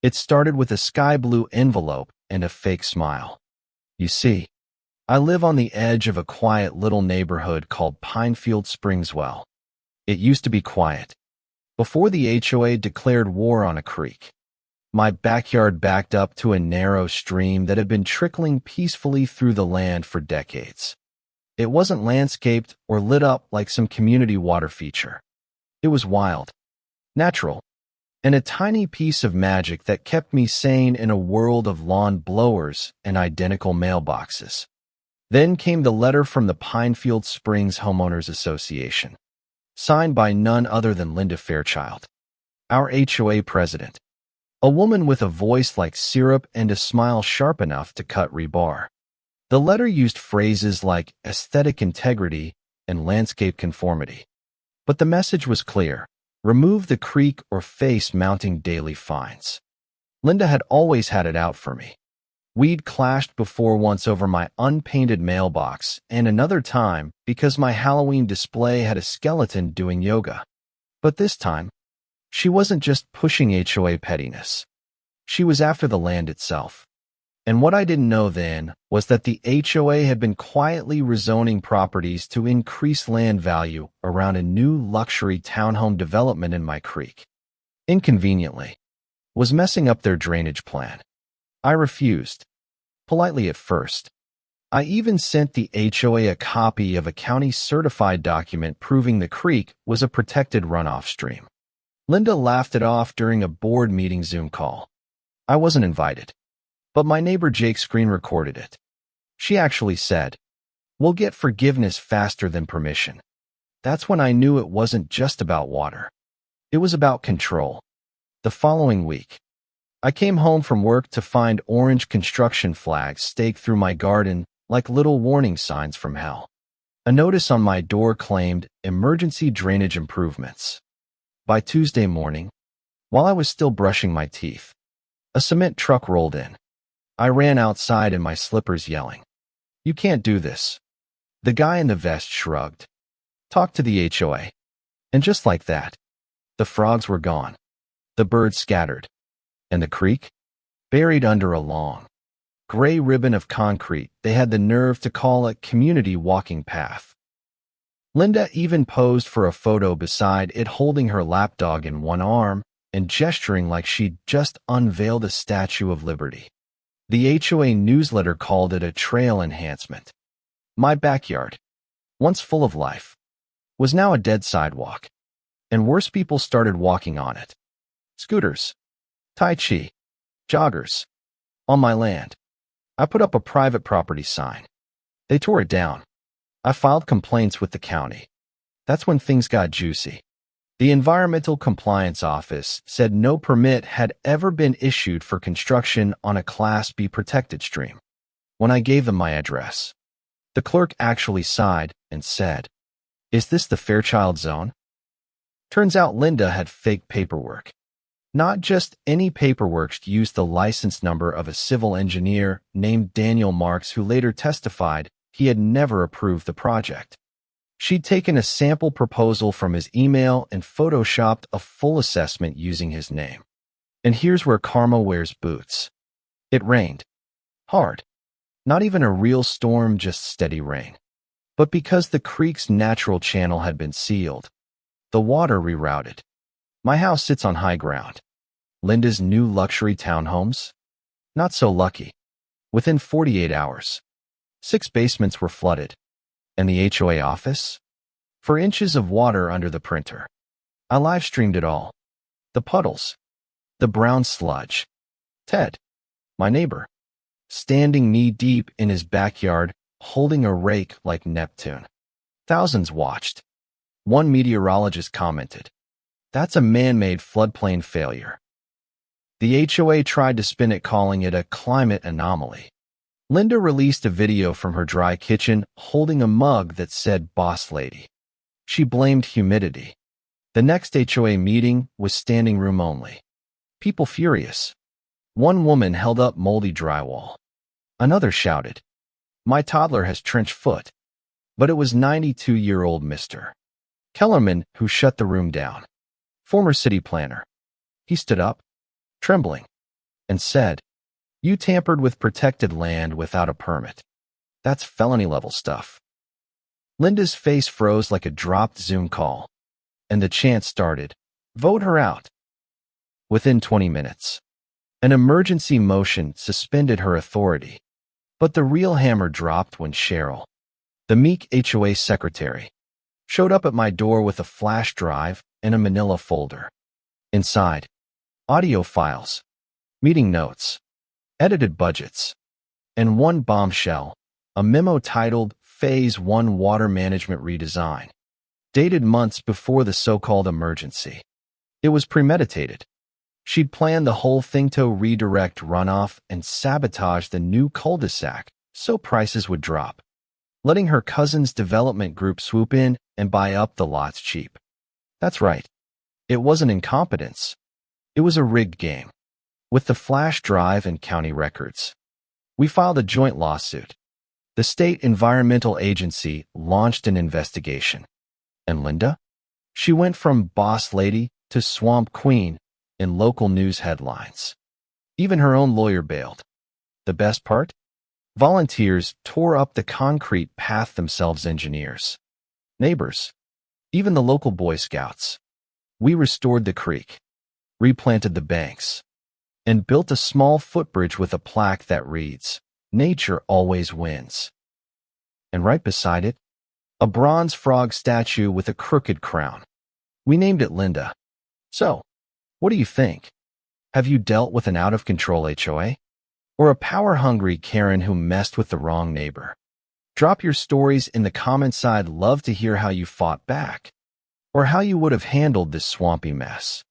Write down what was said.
It started with a sky blue envelope and a fake smile. You see, I live on the edge of a quiet little neighborhood called Pinefield Springswell. It used to be quiet, before the HOA declared war on a creek. My backyard backed up to a narrow stream that had been trickling peacefully through the land for decades. It wasn't landscaped or lit up like some community water feature. It was wild, natural, and a tiny piece of magic that kept me sane in a world of lawn blowers and identical mailboxes. Then came the letter from the Pinefield Springs Homeowners Association, signed by none other than Linda Fairchild, our HOA president, a woman with a voice like syrup and a smile sharp enough to cut rebar. The letter used phrases like aesthetic integrity and landscape conformity. But the message was clear: remove the creek or face mounting daily fines. Linda had always had it out for me. We'd clashed before, once over my unpainted mailbox, and another time because my Halloween display had a skeleton doing yoga. But this time, she wasn't just pushing HOA pettiness. She was after the land itself. And what I didn't know then was that the HOA had been quietly rezoning properties to increase land value around a new luxury townhome development in my creek. Inconveniently, was messing up their drainage plan. I refused, politely at first. I even sent the HOA a copy of a county-certified document proving the creek was a protected runoff stream. Linda laughed it off during a board meeting Zoom call. I wasn't invited, but my neighbor Jake screen recorded it. She actually said, "We'll get forgiveness faster than permission." That's when I knew it wasn't just about water. It was about control. The following week, I came home from work to find orange construction flags staked through my garden like little warning signs from hell. A notice on my door claimed emergency drainage improvements. By Tuesday morning, while I was still brushing my teeth, a cement truck rolled in. I ran outside in my slippers yelling, "You can't do this." The guy in the vest shrugged. "Talk to the HOA." And just like that, the frogs were gone, the birds scattered, and the creek, buried under a long, gray ribbon of concrete they had the nerve to call a community walking path. Linda even posed for a photo beside it, holding her lapdog in one arm and gesturing like she'd just unveiled a Statue of Liberty. The HOA newsletter called it a trail enhancement. My backyard, once full of life, was now a dead sidewalk, and worse people started walking on it. Scooters, Tai Chi, joggers, on my land. I put up a private property sign. They tore it down. I filed complaints with the county. That's when things got juicy. The Environmental Compliance Office said no permit had ever been issued for construction on a Class B protected stream. When I gave them my address, the clerk actually sighed and said, "Is this the Fairchild Zone?" Turns out Linda had fake paperwork. Not just any paperwork, used the license number of a civil engineer named Daniel Marks, who later testified he had never approved the project. She'd taken a sample proposal from his email and photoshopped a full assessment using his name. And here's where karma wears boots. It rained. Hard. Not even a real storm, just steady rain. But because the creek's natural channel had been sealed, the water rerouted. My house sits on high ground. Linda's new luxury townhomes? Not so lucky. Within 48 hours, 6 basements were flooded. And the HOA office? For inches of water under the printer. I live-streamed it all. The puddles. The brown sludge. Ted, my neighbor, standing knee-deep in his backyard, holding a rake like Neptune. Thousands watched. One meteorologist commented, "That's a man-made floodplain failure." The HOA tried to spin it, calling it a climate anomaly. Linda released a video from her dry kitchen holding a mug that said "Boss Lady." She blamed humidity. The next HOA meeting was standing room only. People furious. One woman held up moldy drywall. Another shouted, "My toddler has trench foot." But it was 92-year-old Mr. Kellerman who shut the room down. Former city planner. He stood up, trembling. and said, "You tampered with protected land without a permit. That's felony-level stuff." Linda's face froze like a dropped Zoom call, and the chant started, "Vote her out." Within 20 minutes, an emergency motion suspended her authority. But the real hammer dropped when Cheryl, the meek HOA secretary, showed up at my door with a flash drive and a manila folder. Inside, audio files, meeting notes, edited budgets, and one bombshell, a memo titled Phase 1 Water Management Redesign, dated months before the so-called emergency. It was premeditated. She'd planned the whole thing to redirect runoff and sabotage the new cul-de-sac so prices would drop, letting her cousin's development group swoop in and buy up the lots cheap. That's right. It wasn't incompetence. It was a rigged game. With the flash drive and county records, we filed a joint lawsuit. The state environmental agency launched an investigation. And Linda? She went from boss lady to swamp queen in local news headlines. Even her own lawyer bailed. The best part? Volunteers tore up the concrete path themselves, engineers, neighbors, even the local Boy Scouts. We restored the creek, replanted the banks, and built a small footbridge with a plaque that reads, "Nature always wins." And right beside it, a bronze frog statue with a crooked crown. We named it Linda. So, what do you think? Have you dealt with an out-of-control HOA? Or a power-hungry Karen who messed with the wrong neighbor? Drop your stories in the comments. I'd love to hear how you fought back, or how you would have handled this swampy mess.